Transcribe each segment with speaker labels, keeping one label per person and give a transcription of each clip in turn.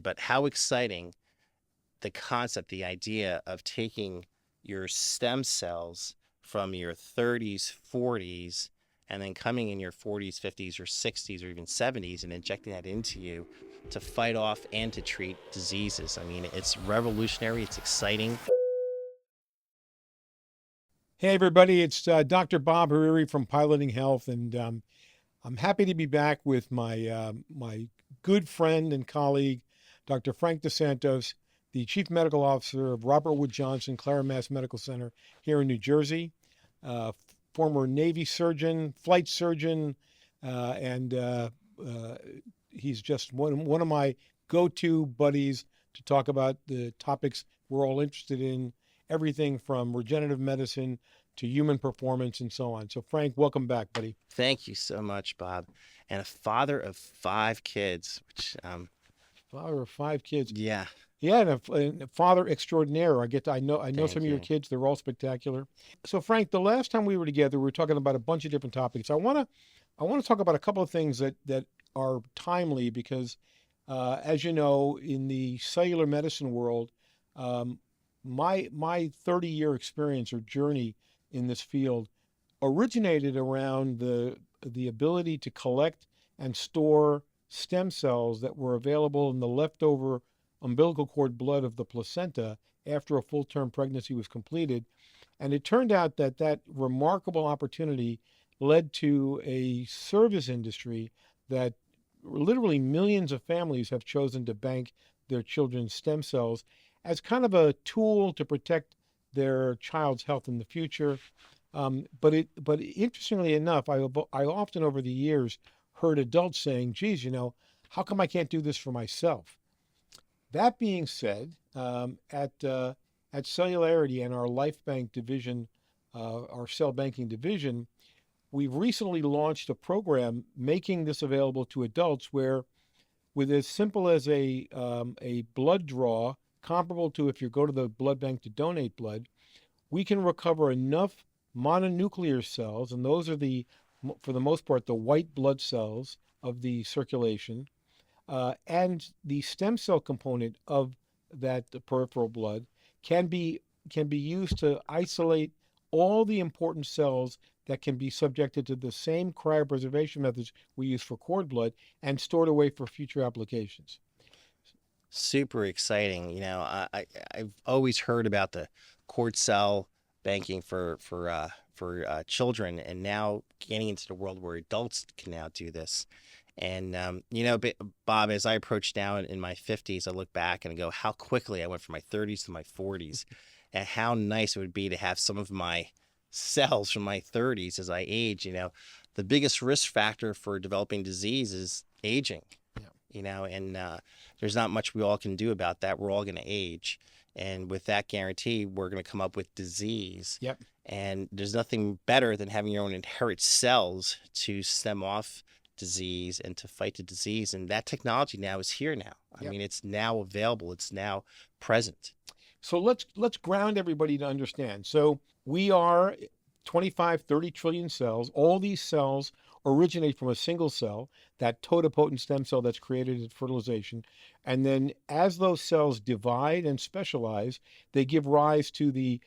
Speaker 1: But how exciting the concept, the idea of taking your stem cells from your 30s, 40s, and then coming in your 40s, 50s, or 60s, or even 70s and injecting that into you to fight off and to treat diseases. I mean, it's revolutionary, it's exciting.
Speaker 2: Hey everybody, it's Dr. Bob Hariri from Piloting Health, and I'm happy to be back with my good friend and colleague, Dr. Frank Santos, the Chief Medical Officer of Robert Wood Johnson Clara Mass Medical Center here in New Jersey, former Navy surgeon, flight surgeon, and he's just one of my go-to buddies to talk about the topics we're all interested in, everything from regenerative medicine to human performance and so on. So, Frank, welcome back, buddy.
Speaker 1: Thank you so much, Bob. And a father of 5 kids, which,
Speaker 2: Father of 5 kids.
Speaker 1: yeah,
Speaker 2: Yeah, and a father extraordinaire. I know some
Speaker 1: thank
Speaker 2: of your
Speaker 1: you.
Speaker 2: kids. They're all spectacular. So, Frank, the last time we were together, we were talking about a bunch of different topics. I want to talk about a couple of things that are timely because, as you know, in the cellular medicine world, um, my 30-year experience or journey in this field originated around the ability to collect and store stem cells that were available in the leftover umbilical cord blood of the placenta after a full-term pregnancy was completed. And it turned out that that remarkable opportunity led to a service industry that literally millions of families have chosen to bank their children's stem cells as kind of a tool to protect their child's health in the future. But interestingly enough, I often over the years heard adults saying, "Geez, how come I can't do this for myself?" That being said, at Cellularity and our Life Bank division, our cell banking division, we've recently launched a program making this available to adults where, with as simple as a blood draw, comparable to if you go to the blood bank to donate blood, we can recover enough mononuclear cells, and those are for the most part, the white blood cells of the circulation, and the stem cell component of that peripheral blood can be can be used to isolate all the important cells that can be subjected to the same cryopreservation methods we use for cord blood and stored away for future applications.
Speaker 1: Super exciting. I've always heard about the cord cell banking for children, and now getting into the world where adults can now do this. And Bob, as I approach now in my 50s, I look back and go, how quickly I went from my 30s to my 40s, and how nice it would be to have some of my cells from my 30s as I age. The biggest risk factor for developing disease is aging,
Speaker 2: Yeah.
Speaker 1: and there's not much we all can do about that. We're all going to age. And with that guarantee, we're going to come up with disease.
Speaker 2: Yep.
Speaker 1: And there's nothing better than having your own inherent cells to stem off disease and to fight the disease. And that technology now is here now. I
Speaker 2: Yep.
Speaker 1: mean, it's now available. It's now present.
Speaker 2: So let's ground everybody to understand. So we are 25, 30 trillion cells. All these cells originate from a single cell, that totipotent stem cell that's created at fertilization. And then as those cells divide and specialize, they give rise to the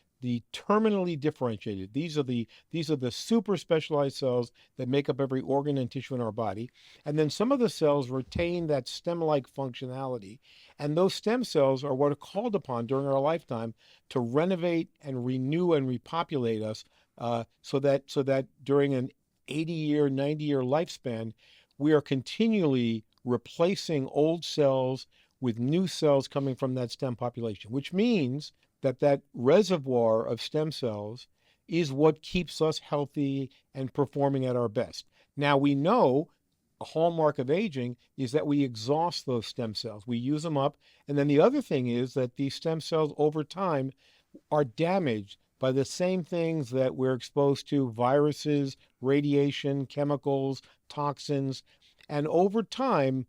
Speaker 2: terminally differentiated. These are the super specialized cells that make up every organ and tissue in our body. And then some of the cells retain that stem-like functionality. And those stem cells are what are called upon during our lifetime to renovate and renew and repopulate us, so that during an 80-year, 90-year lifespan, we are continually replacing old cells with new cells coming from that stem population, which means that reservoir of stem cells is what keeps us healthy and performing at our best. Now we know a hallmark of aging is that we exhaust those stem cells. We use them up. And then the other thing is that these stem cells over time are damaged by the same things that we're exposed to: viruses, radiation, chemicals, toxins. And over time,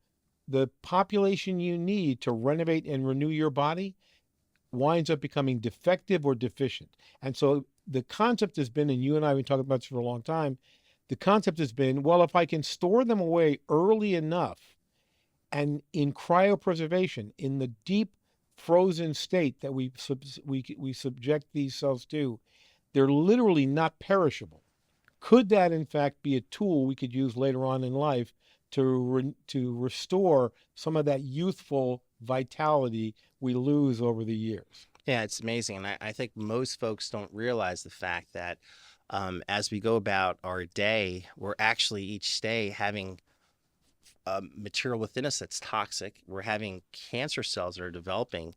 Speaker 2: the population you need to renovate and renew your body winds up becoming defective or deficient. And so the concept has been, and you and I have been talking about this for a long time, the concept has been, well, if I can store them away early enough And in cryopreservation, in the deep frozen state that we subject these cells to, they're literally not perishable. Could that, in fact, be a tool we could use later on in life to restore some of that youthful vitality we lose over the years?
Speaker 1: Yeah, it's amazing. And I think most folks don't realize the fact that as we go about our day, we're actually each day having material within us that's toxic. We're having cancer cells that are developing,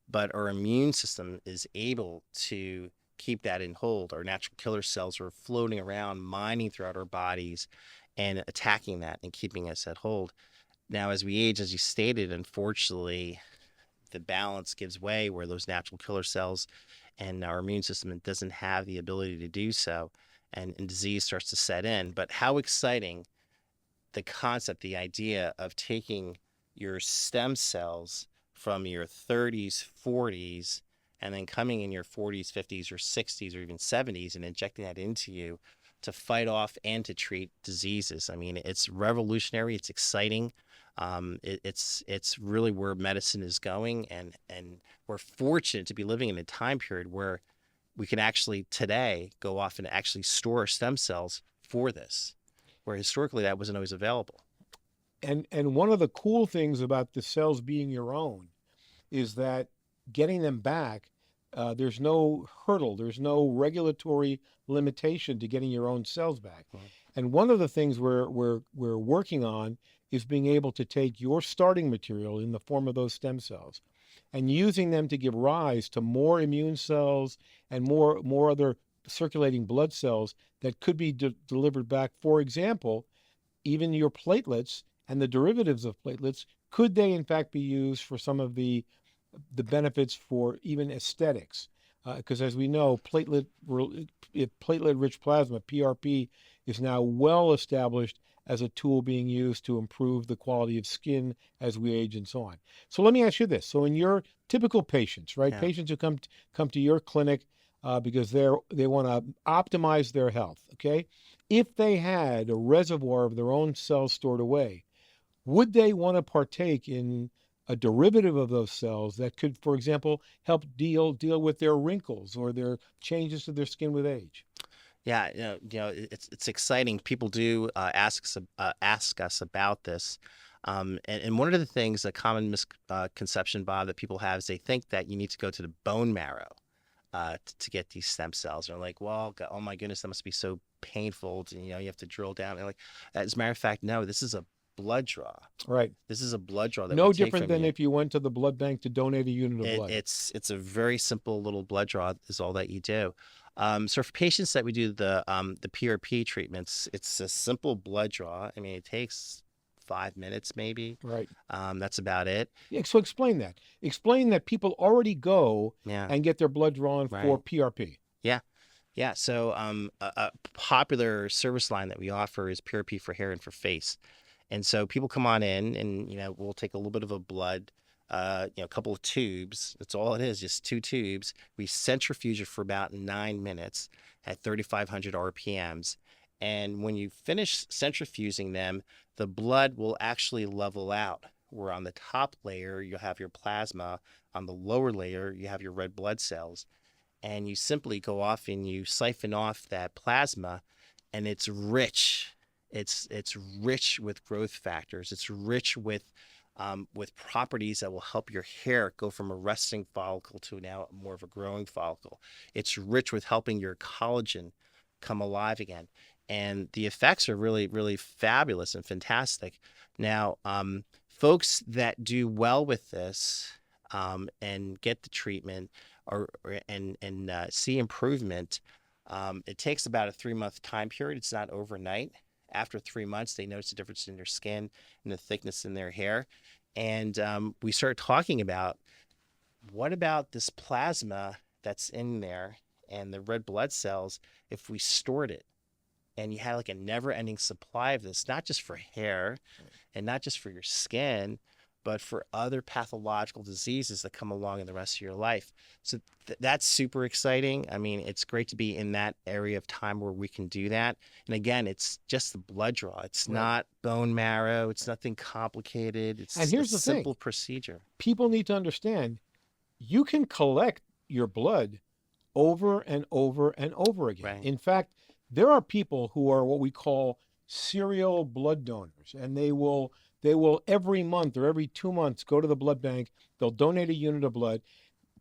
Speaker 1: but our immune system is able to keep that in hold. Our natural killer cells are floating around, mining throughout our bodies and attacking that and keeping us at hold. Now, as we age, as you stated, unfortunately, the balance gives way where those natural killer cells and our immune system doesn't have the ability to do so, and disease starts to set in. But how exciting the concept, the idea of taking your stem cells from your 30s, 40s, and then coming in your 40s, 50s, or 60s, or even 70s and injecting that into you to fight off and to treat diseases. I mean, it's revolutionary. It's exciting. It's really where medicine is going, and we're fortunate to be living in a time period where we can actually today go off and actually store stem cells for this, where historically that wasn't always available.
Speaker 2: And one of the cool things about the cells being your own is that getting them back, there's no hurdle, there's no regulatory limitation to getting your own cells back.
Speaker 1: Mhm.
Speaker 2: And one of the things we're working on is being able to take your starting material in the form of those stem cells and using them to give rise to more immune cells and more other circulating blood cells that could be delivered back. For example, even your platelets and the derivatives of platelets, could they in fact be used for some of the benefits for even aesthetics? Because as we know, platelet-rich plasma (PRP) is now well established as a tool being used to improve the quality of skin as we age and so on. So let me ask you this: so in your typical patients, right,
Speaker 1: Yeah.
Speaker 2: patients who come to your clinic because they want to optimize their health, okay? If they had a reservoir of their own cells stored away, would they want to partake in a derivative of those cells that could, for example, help deal with their wrinkles or their changes to their skin with age?
Speaker 1: Yeah, it's exciting. People do ask us about this, and one of the things, a common misconception, Bob, that people have is they think that you need to go to the bone marrow to get these stem cells. They're like, well, oh my goodness, that must be so painful. You have to drill down. And like, as a matter of fact, no, this is a blood draw.
Speaker 2: Right.
Speaker 1: This is a blood draw that we
Speaker 2: No
Speaker 1: take
Speaker 2: different
Speaker 1: from
Speaker 2: than
Speaker 1: you.
Speaker 2: if you went to the blood bank to donate a unit of blood.
Speaker 1: It's a very simple little blood draw is all that you do. So for patients that we do the PRP treatments, it's a simple blood draw. I mean, it takes 5 minutes maybe.
Speaker 2: Right.
Speaker 1: That's about it.
Speaker 2: Yeah, so explain that. Explain that people already go
Speaker 1: Yeah,
Speaker 2: and get their blood drawn for
Speaker 1: right.
Speaker 2: PRP.
Speaker 1: Yeah, yeah. So a popular service line that we offer is PRP for hair and for face. And so people come on in and, we'll take a little bit of a blood, a couple of tubes. That's all it is, just two tubes. We centrifuge it for about 9 minutes at 3,500 RPMs. And when you finish centrifuging them, the blood will actually level out. Where on the top layer, you'll have your plasma. On the lower layer, you have your red blood cells. And you simply go off and you siphon off that plasma, and it's rich. It's rich with growth factors. It's rich with properties that will help your hair go from a resting follicle to now more of a growing follicle. It's rich with helping your collagen come alive again, and the effects are really, really fabulous and fantastic. Now, folks that do well with this and get the treatment and see improvement, it takes about a 3-month time period. It's not overnight. After 3 months, they notice a difference in their skin and the thickness in their hair. And we start talking about, what about this plasma that's in there and the red blood cells if we stored it? And you had like a never ending supply of this, not just for hair and not just for your skin, but for other pathological diseases that come along in the rest of your life. So that's super exciting. I mean, it's great to be in that area of time where we can do that. And again, it's just the blood draw. It's
Speaker 2: Right.
Speaker 1: not bone marrow. It's nothing complicated.
Speaker 2: And
Speaker 1: It's a
Speaker 2: here's the thing.
Speaker 1: simple procedure.
Speaker 2: People need to understand you can collect your blood over and over and over again.
Speaker 1: Right.
Speaker 2: In fact, there are people who are what we call serial blood donors, and they will every month or every 2 months go to the blood bank. They'll donate a unit of blood.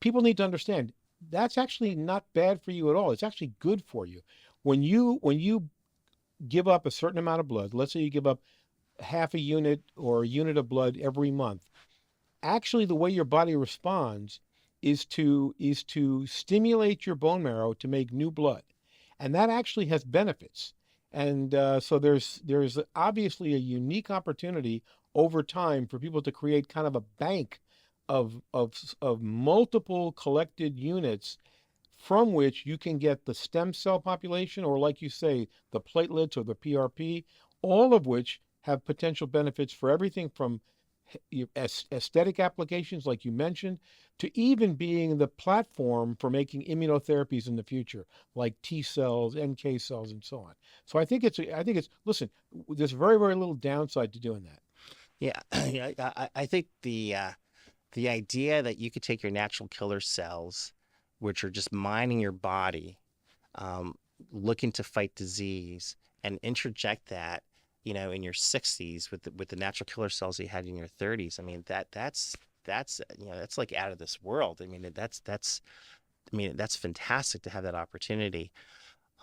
Speaker 2: People need to understand that's actually not bad for you at all. It's actually good for you. When you give up a certain amount of blood, let's say you give up half a unit or a unit of blood every month, actually the way your body responds is to stimulate your bone marrow to make new blood, and that actually has benefits. And so there's obviously a unique opportunity over time for people to create kind of a bank of multiple collected units from which you can get the stem cell population, or like you say, the platelets or the PRP, all of which have potential benefits for everything from aesthetic applications, like you mentioned, to even being the platform for making immunotherapies in the future, like T cells, NK cells, and so on. So I think it's listen, there's very, very little downside to doing that.
Speaker 1: Yeah. Yeah. I think the idea that you could take your natural killer cells, which are just mining your body, um, looking to fight disease, and interject that, in your 60s with the natural killer cells you had in your 30s. I mean, that's like out of this world. I mean, that's fantastic to have that opportunity.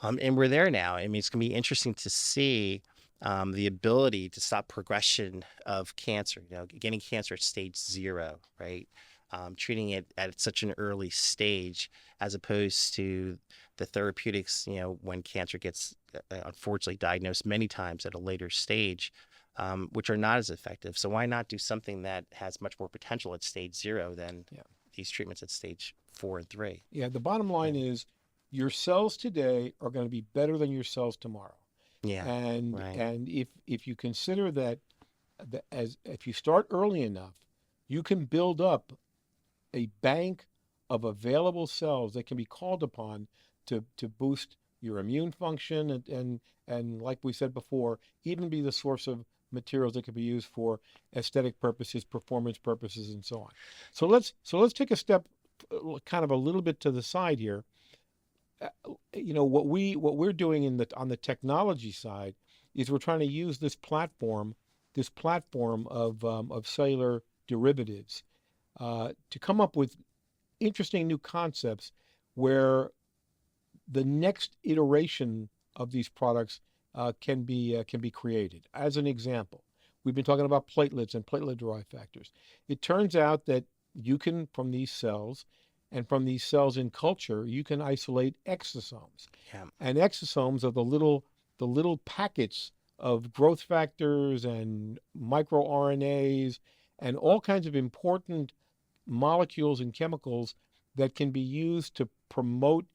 Speaker 1: And we're there now. I mean, it's going to be interesting to see the ability to stop progression of cancer, getting cancer at stage 0, right? Treating it at such an early stage as opposed to the therapeutics, when cancer gets unfortunately diagnosed many times at a later stage, which are not as effective. So why not do something that has much more potential at stage 0 than
Speaker 2: Yeah.
Speaker 1: these treatments at stage 4 and 3?
Speaker 2: Yeah, the bottom line
Speaker 1: Right.
Speaker 2: is your cells today are going to be better than your cells tomorrow.
Speaker 1: Yeah,
Speaker 2: And
Speaker 1: right.
Speaker 2: and if you consider that as if you start early enough, you can build up a bank of available cells that can be called upon to boost your immune function, and like we said before, even be the source of materials that can be used for aesthetic purposes, performance purposes, and so on. So let's take a step kind of a little bit to the side here. What we're doing on the technology side is we're trying to use this platform of cellular derivatives to come up with interesting new concepts where the next iteration of these products can be created. As an example, we've been talking about platelets and platelet-derived factors. It turns out that you can, from these cells and from these cells in culture, you can isolate exosomes.
Speaker 1: Yeah.
Speaker 2: And exosomes are the little packets of growth factors and microRNAs and all kinds of important molecules and chemicals that can be used to promote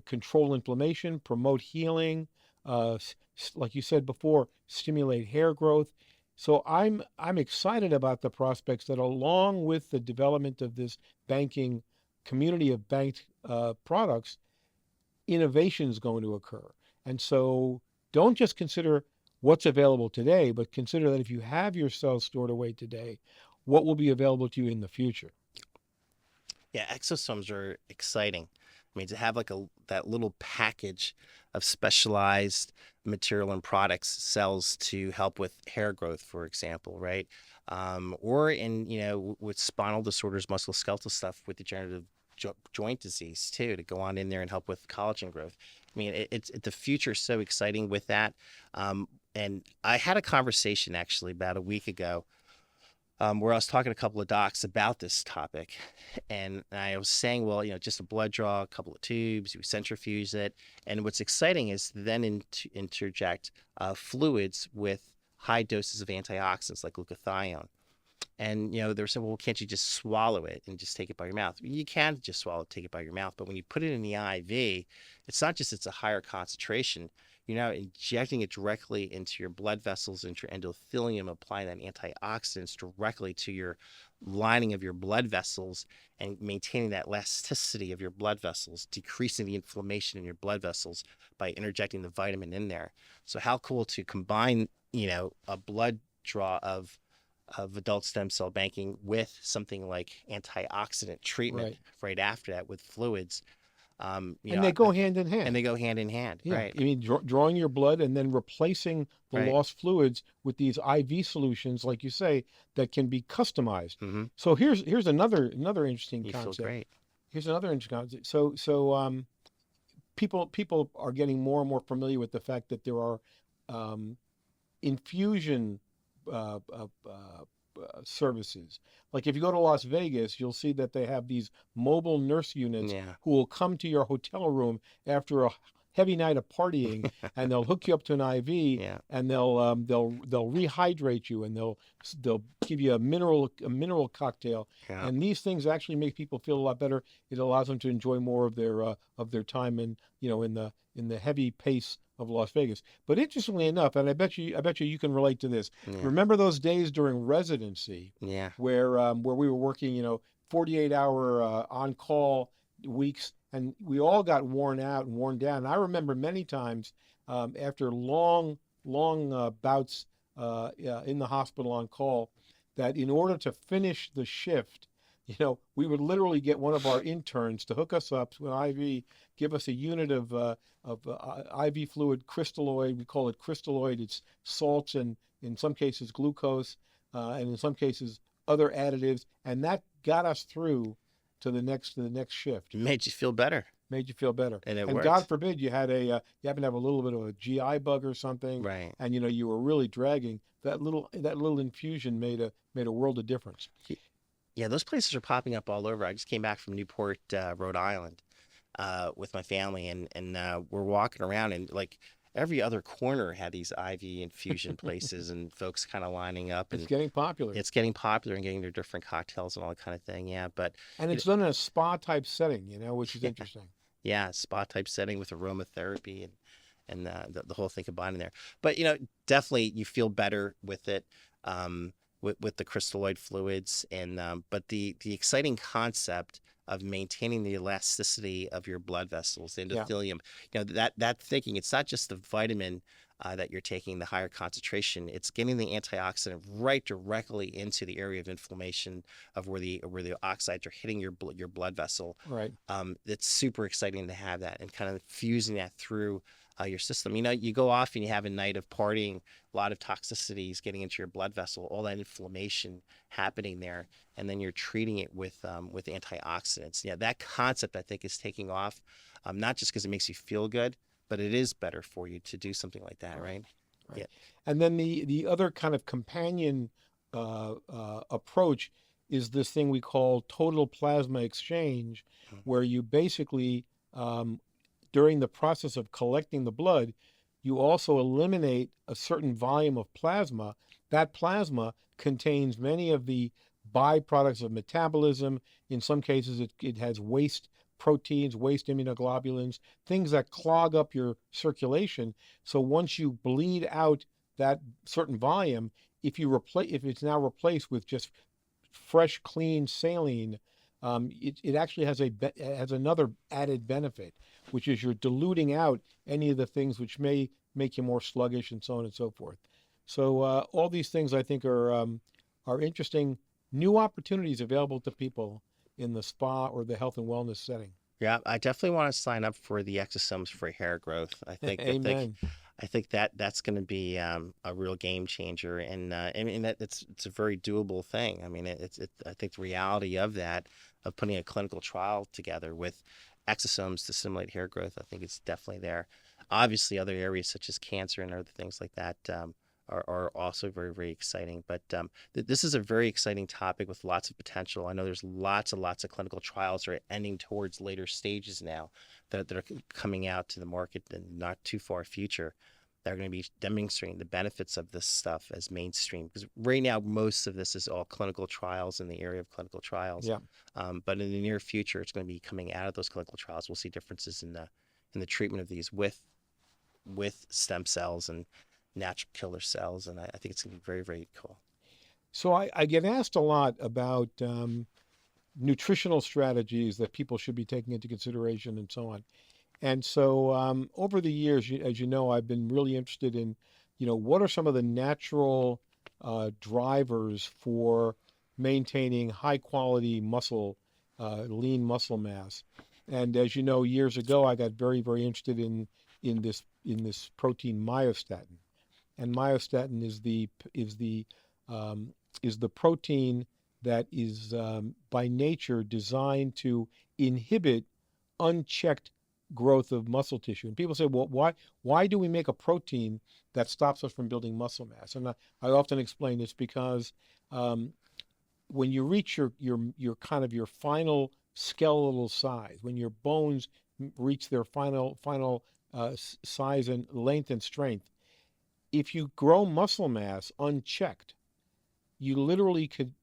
Speaker 2: control inflammation, promote healing, like you said before, stimulate hair growth. So I'm excited about the prospects that, along with the development of this banking community of banked products, innovation is going to occur. And so don't just consider what's available today, but consider that if you have your cells stored away today, what will be available to you in the future.
Speaker 1: Yeah, exosomes are exciting. I mean, to have like that little package of specialized material and products, cells to help with hair growth, for example, right? Or in, with spinal disorders, musculoskeletal stuff, with degenerative joint disease too, to go on in there and help with collagen growth. I mean, the future is so exciting with that. And I had a conversation actually about a week ago, where I was talking to a couple of docs about this topic. And I was saying, well, just a blood draw, a couple of tubes, you centrifuge it. And what's exciting is then interject fluids with high doses of antioxidants like glutathione. And, they were saying, well, can't you just swallow it and just take it by your mouth? You can just swallow it, take it by your mouth. But when you put it in the IV, it's not just it's a higher concentration. you're now injecting it directly into your blood vessels, into your endothelium, applying that antioxidants directly to your lining of your blood vessels and maintaining that elasticity of your blood vessels, decreasing the inflammation in your blood vessels by interjecting the vitamin in there. So how cool to combine, a blood draw of adult stem cell banking with something like antioxidant treatment
Speaker 2: Right.
Speaker 1: right after that with fluids.
Speaker 2: And they go hand in
Speaker 1: And
Speaker 2: hand.
Speaker 1: they go hand in hand,
Speaker 2: Yeah,
Speaker 1: right?
Speaker 2: I mean, drawing your blood and then replacing the
Speaker 1: Right.
Speaker 2: lost fluids with these IV solutions, like you say, that can be customized.
Speaker 1: Mm-hmm.
Speaker 2: So here's another interesting
Speaker 1: You feel
Speaker 2: concept.
Speaker 1: great.
Speaker 2: Here's another interesting concept. People are getting more and more familiar with the fact that there are um, infusion services. Like if you go to Las Vegas, you'll see that they have these mobile nurse units
Speaker 1: Yeah.
Speaker 2: who will come to your hotel room after a heavy night of partying, and they'll hook you up to an IV,
Speaker 1: Yeah.
Speaker 2: and they'll rehydrate you, and they'll give you a mineral cocktail.
Speaker 1: Yeah.
Speaker 2: And these things actually make people feel a lot better. It allows them to enjoy more of their time in the heavy pace of Las Vegas. But interestingly enough, and I bet you you can relate to this.
Speaker 1: Yeah.
Speaker 2: Remember those days during residency
Speaker 1: Yeah.
Speaker 2: where we were working, 48-hour on call weeks, and we all got worn out and worn down. And I remember many times after long bouts in the hospital on call, that in order to finish the shift, we would literally get one of our interns to hook us up to an IV, give us a unit of IV fluid crystalloid. We call it crystalloid. It's salts and in some cases glucose, and in some cases other additives, and that got us through to the next shift.
Speaker 1: It made you feel better,
Speaker 2: Made you feel better.
Speaker 1: and it
Speaker 2: And God
Speaker 1: worked.
Speaker 2: forbid you happen to have a little bit of a GI bug or something,
Speaker 1: Right.
Speaker 2: and you were really dragging. That little infusion made a world of difference.
Speaker 1: Yeah, those places are popping up all over. I just came back from Newport, Rhode Island, with my family, and we're walking around, and like every other corner had these IV infusion places, and folks kind of lining up,
Speaker 2: It's
Speaker 1: and
Speaker 2: getting popular,
Speaker 1: it's getting popular and getting their different cocktails and all that kind of thing. Yeah, but
Speaker 2: and
Speaker 1: it,
Speaker 2: it's done in a spa type setting, which is
Speaker 1: yeah,
Speaker 2: interesting.
Speaker 1: yeah, spa type setting with aromatherapy and the whole thing combined in there. But definitely you feel better with it, with the crystalloid fluids, and but the exciting concept of maintaining the elasticity of your blood vessels, the
Speaker 2: Yeah,
Speaker 1: endothelium. That thinking, it's not just the vitamin. That you're taking the higher concentration, it's getting the antioxidant right directly into the area of inflammation of where the oxides are hitting your blood vessel.
Speaker 2: right.
Speaker 1: It's super exciting to have that and kind of fusing that through your system. You go off and you have a night of partying, a lot of toxicities getting into your blood vessel, all that inflammation happening there, and then you're treating it with antioxidants. Yeah, that concept I think is taking off, not just because it makes you feel good, but it is better for you to do something like that,
Speaker 2: Right.
Speaker 1: right?
Speaker 2: Right.
Speaker 1: Yeah.
Speaker 2: And then the other kind of companion approach is this thing we call total plasma exchange,
Speaker 1: Mm.
Speaker 2: where you basically, during the process of collecting the blood, you also eliminate a certain volume of plasma. That plasma contains many of the byproducts of metabolism. In some cases, it has waste proteins, waste immunoglobulins, things that clog up your circulation. So once you bleed out that certain volume, if it's now replaced with just fresh, clean saline, it actually has another added benefit, which is you're diluting out any of the things which may make you more sluggish and so on and so forth. So all these things I think are interesting new opportunities available to people in the spa or the health and wellness setting.
Speaker 1: Yeah, I definitely want to sign up for the exosomes for hair growth. I think I think
Speaker 2: Amen.
Speaker 1: I think that's going to be a real game changer, and I mean it's a very doable thing. I mean I think the reality of that, of putting a clinical trial together with exosomes to stimulate hair growth, I think it's definitely there. Obviously, other areas such as cancer and other things like that, are also very, very exciting. But this is a very exciting topic with lots of potential. I know there's lots and lots of clinical trials that are ending towards later stages now that are coming out to the market in the not too far future. That are going to be demonstrating the benefits of this stuff as mainstream. Because right now, most of this is all clinical trials in the area of clinical trials.
Speaker 2: Yeah.
Speaker 1: But in the near future, it's going to be coming out of those clinical trials. We'll see differences in the treatment of these with with stem cells and natural killer cells. And I think it's going to be very, very cool.
Speaker 2: So I get asked a lot about nutritional strategies that people should be taking into consideration and so on. And so over the years, as you know, I've been really interested in, what are some of the natural drivers for maintaining high quality muscle, lean muscle mass. And as you know, years ago, I got very, very interested in this protein myostatin. And myostatin um, is the protein that is by nature designed to inhibit unchecked growth of muscle tissue. And people say, well, why do we make a protein that stops us from building muscle mass? And I often explain this because um, when you reach your kind of your final skeletal size, when your bones reach their final size and length and strength, if you grow muscle mass unchecked, you literally could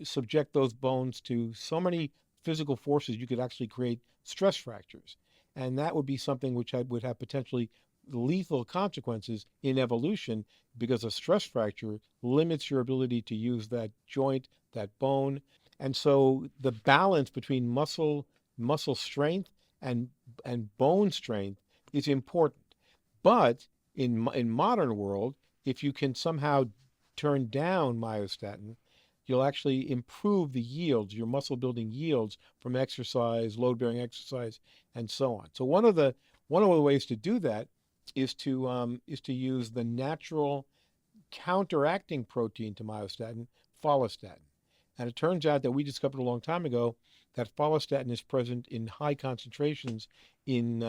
Speaker 2: subject those bones to so many physical forces you could actually create stress fractures, and that would be something which would have potentially lethal consequences in evolution because a stress fracture limits your ability to use that joint, that bone. And so the balance between muscle strength and bone strength is important. But in modern world, if you can somehow turn down myostatin, you'll actually improve the yields, your muscle building yields from exercise, load bearing exercise, and so on. So one of the ways to do that is to use the natural counteracting protein to myostatin, follistatin. And it turns out that we discovered a long time ago that follistatin is present in high concentrations in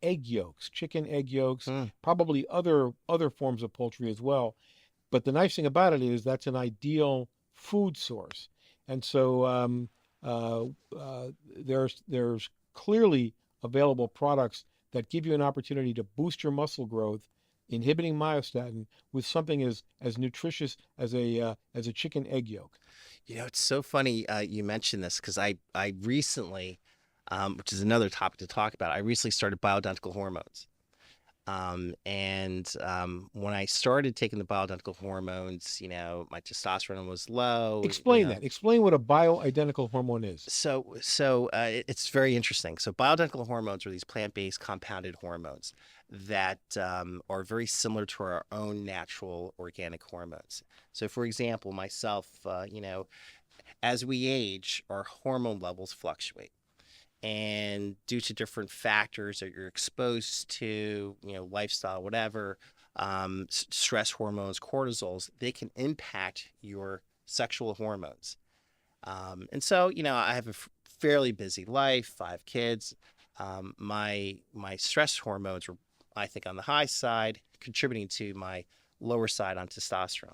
Speaker 2: egg yolks, chicken egg yolks,
Speaker 1: Hmm.
Speaker 2: probably other forms of poultry as well. But the nice thing about it is that's an ideal food source. And so uh, there's clearly available products that give you an opportunity to boost your muscle growth, inhibiting myostatin with something as nutritious as a chicken egg yolk.
Speaker 1: It's so funny you mentioned this because I recently, which is another topic to talk about, I recently started bioidentical hormones. And when I started taking the bioidentical hormones, my testosterone was low.
Speaker 2: Explain that. Explain what a bioidentical hormone is.
Speaker 1: It's very interesting. So bioidentical hormones are these plant-based compounded hormones that are very similar to our own natural organic hormones. So, for example, myself, as we age, our hormone levels fluctuate. And due to different factors that you're exposed to, lifestyle, whatever, stress hormones, cortisols, they can impact your sexual hormones. And so, I have a fairly busy life, 5 kids. My stress hormones were, I think, on the high side, contributing to my lower side on testosterone.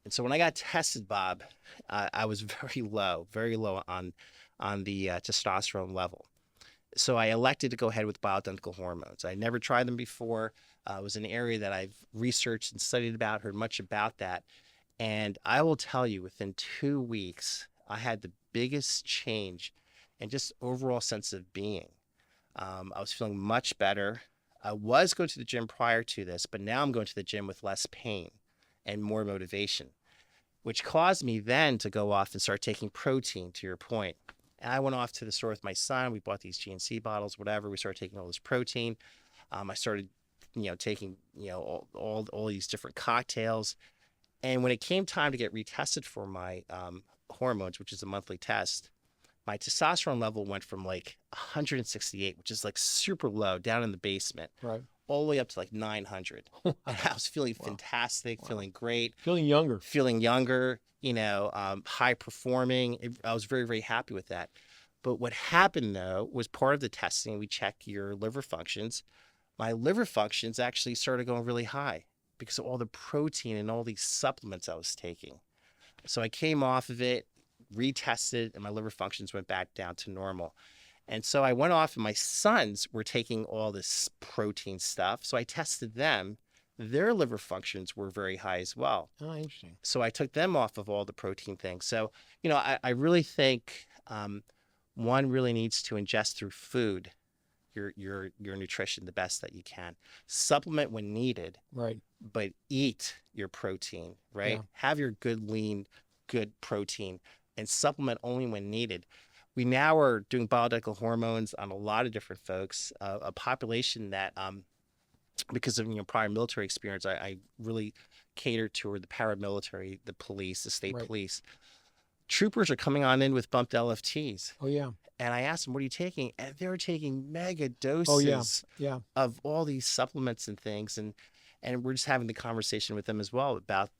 Speaker 1: And so when I got tested, Bob, I was very low on the testosterone level. So I elected to go ahead with bioidentical hormones. I never tried them before. It was an area that I've researched and studied about, heard much about that. And I will tell you, within 2 weeks, I had the biggest change and just overall sense of being. I was feeling much better. I was going to the gym prior to this, but now I'm going to the gym with less pain and more motivation, which caused me then to go off and start taking protein, to your point. And I went off to the store with my son. We bought these GNC bottles, whatever. We started taking all this protein. I started, taking, all these different cocktails. And when it came time to get retested for my hormones, which is a monthly test, my testosterone level went from like 168, which is like super low, down in the basement,
Speaker 2: Right.
Speaker 1: all the way up to like 900. And I was feeling
Speaker 2: Wow.
Speaker 1: fantastic,
Speaker 2: Wow.
Speaker 1: feeling great,
Speaker 2: Feeling younger.
Speaker 1: high performing. I was very, very happy with that. But what happened though was part of the testing, we check your liver functions. My liver functions actually started going really high because of all the protein and all these supplements I was taking. So I came off of it, retested, and my liver functions went back down to normal. And so I went off, and my sons were taking all this protein stuff. So I tested them. Their liver functions were very high as well.
Speaker 2: Oh, interesting.
Speaker 1: So I took them off of all the protein things. So, I really think one really needs to ingest through food your nutrition the best that you can. Supplement when needed,
Speaker 2: Right.
Speaker 1: but eat your protein,
Speaker 2: Yeah.
Speaker 1: right? Have your good lean, good protein, and supplement only when needed. We now are doing bioidentical hormones on a lot of different folks, a population that, because of prior military experience, I really cater toward the paramilitary, the police, the state
Speaker 2: Right.
Speaker 1: police. Troopers are coming on in with bumped LFTs.
Speaker 2: Oh yeah.
Speaker 1: And I asked them, what are you taking? And they're taking mega
Speaker 2: Oh yeah.
Speaker 1: doses
Speaker 2: Yeah.
Speaker 1: of all these supplements and things. And we're just having the conversation with them as well about,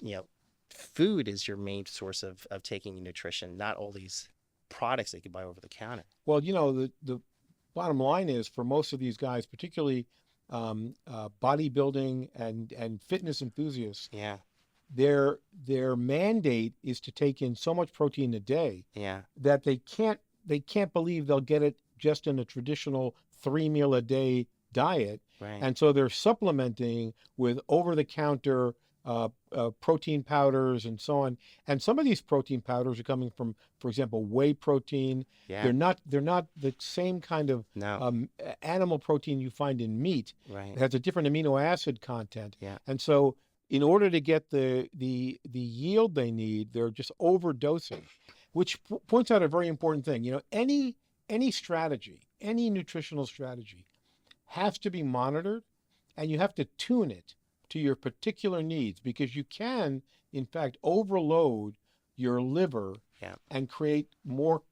Speaker 1: food is your main source of taking nutrition, not all these products that you can buy over the counter.
Speaker 2: Well, the bottom line is for most of these guys, particularly bodybuilding and fitness enthusiasts,
Speaker 1: Yeah.
Speaker 2: their mandate is to take in so much protein a day
Speaker 1: Yeah.
Speaker 2: that they can't believe they'll get it just in a traditional 3 meal a day diet,
Speaker 1: Right.
Speaker 2: and so they're supplementing with over-the-counter protein powders and so on. And some of these protein powders are coming from, for example, whey protein.
Speaker 1: Yeah.
Speaker 2: They're not the same kind of
Speaker 1: No.
Speaker 2: animal protein you find in meat.
Speaker 1: Right.
Speaker 2: It has a different amino acid content.
Speaker 1: Yeah.
Speaker 2: And so in order to get the yield they need, they're just overdosing, which points out a very important thing. Any strategy, any nutritional strategy has to be monitored, and you have to tune it to your particular needs, because you can, in fact, overload your liver
Speaker 1: Yeah.
Speaker 2: and create more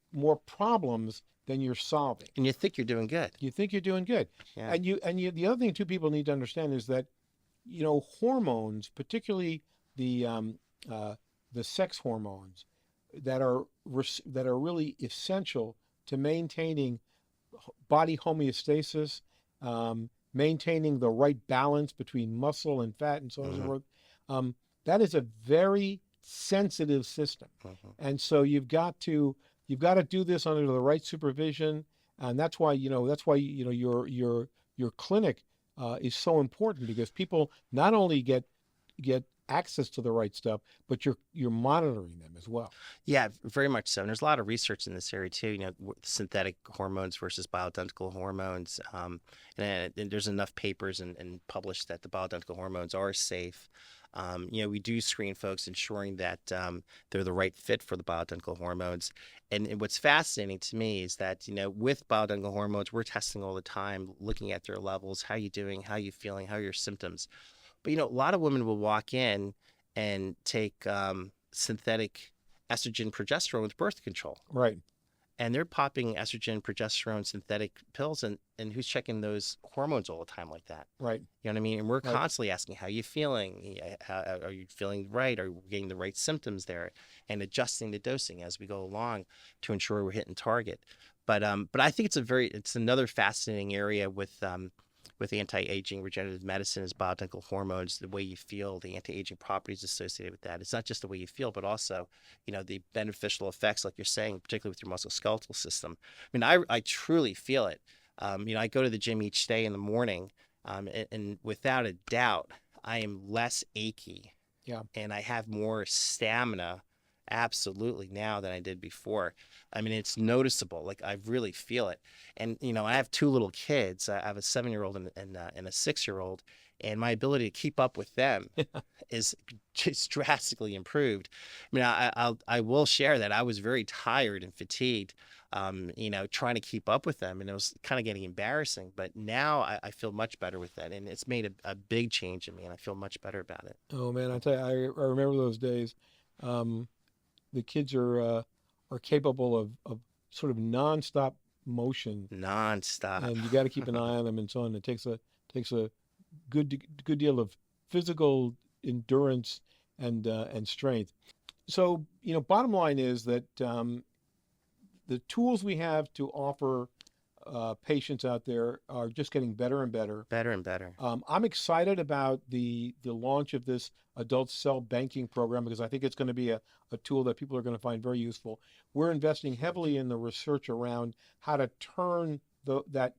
Speaker 2: problems than you're solving.
Speaker 1: And you think you're doing good.
Speaker 2: You think you're doing good.
Speaker 1: Yeah.
Speaker 2: And the other thing too people need to understand is that, hormones, particularly the sex hormones that are really essential to maintaining body homeostasis, maintaining the right balance between muscle and fat and so on and so forth. That is a very sensitive system, and so you've got to do this under the right supervision, and that's why your clinic is so important, because people not only get access to the right stuff, but you're monitoring them as well.
Speaker 1: Yeah, very much so. And there's a lot of research in this area too. Synthetic hormones versus bioidentical hormones. And there's enough papers and published that the bioidentical hormones are safe. We do screen folks, ensuring that they're the right fit for the bioidentical hormones. And what's fascinating to me is that, with bioidentical hormones, we're testing all the time, looking at their levels, how you doing, how you feeling, how are your symptoms. But, a lot of women will walk in and take synthetic estrogen, progesterone with birth control.
Speaker 2: Right.
Speaker 1: And they're popping estrogen, progesterone, synthetic pills. And who's checking those hormones all the time like that?
Speaker 2: Right.
Speaker 1: You know what I mean? And we're
Speaker 2: Right.
Speaker 1: constantly asking, how you feeling? How, are you feeling right? Are we getting the right symptoms there? And adjusting the dosing as we go along to ensure we're hitting target. But I think it's another fascinating area with anti-aging regenerative medicine is bioidentical hormones, the way you feel, the anti-aging properties associated with that. It's not just the way you feel, but also, the beneficial effects, like you're saying, particularly with your musculoskeletal system. I mean, I truly feel it. I go to the gym each day in the morning, and without a doubt, I am less achy.
Speaker 2: Yeah.
Speaker 1: And I have more stamina, absolutely, now than I did before. I mean, it's noticeable. Like, I really feel it. And, I have two little kids. I have a 7-year-old and a 6-year-old, and my ability to keep up with them is just drastically improved. I mean, I will share that I was very tired and fatigued, trying to keep up with them, and it was kind of getting embarrassing. But now I feel much better with that, and it's made a big change in me, and I feel much better about it.
Speaker 2: Oh man, I tell you, I remember those days. The kids are capable of sort of nonstop motion,
Speaker 1: Nonstop.
Speaker 2: and you got to keep an eye on them and so on. It takes a good deal of physical endurance and strength. So bottom line is that the tools we have to offer patients out there are just getting better and better.
Speaker 1: Better and better.
Speaker 2: I'm excited about the launch of this adult cell banking program, because I think it's going to be a tool that people are going to find very useful. We're investing heavily in the research around how to turn that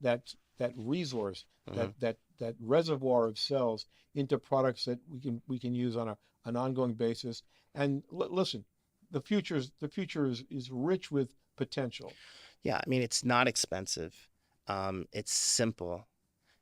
Speaker 2: resource, that reservoir of cells, into products that we can use on an ongoing basis. And listen, the future is rich with potential.
Speaker 1: Yeah, I mean, it's not expensive. It's simple.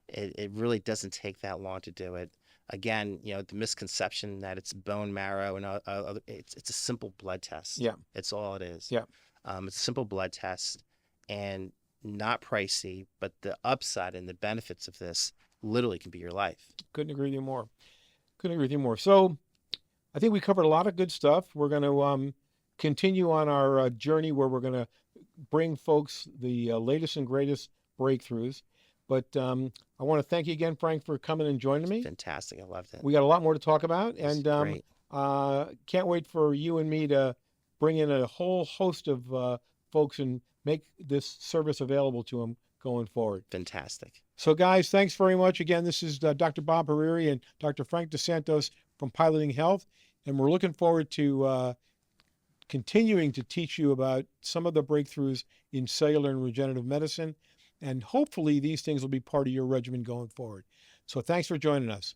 Speaker 1: It really doesn't take that long to do it. Again, the misconception that it's bone marrow and other, it's a simple blood test.
Speaker 2: Yeah.
Speaker 1: It's all it is.
Speaker 2: Yeah.
Speaker 1: It's a simple blood test and not pricey, but the upside and the benefits of this literally can be your life.
Speaker 2: Couldn't agree with you more. Couldn't agree with you more. So I think we covered a lot of good stuff. We're going to continue on our journey where we're going to bring folks the latest and greatest breakthroughs. But I want to thank you again, Frank, for coming and joining me.
Speaker 1: Fantastic. I loved it.
Speaker 2: We got a lot more to talk about,
Speaker 1: This is
Speaker 2: and
Speaker 1: great.
Speaker 2: can't wait for you and me to bring in a whole host of folks and make this service available to them going forward.
Speaker 1: Fantastic.
Speaker 2: So, guys, thanks very much. Again, this is Dr. Bob Hariri and Dr. Frank Santos from Piloting Health, and we're looking forward to continuing to teach you about some of the breakthroughs in cellular and regenerative medicine. And hopefully these things will be part of your regimen going forward. So thanks for joining us.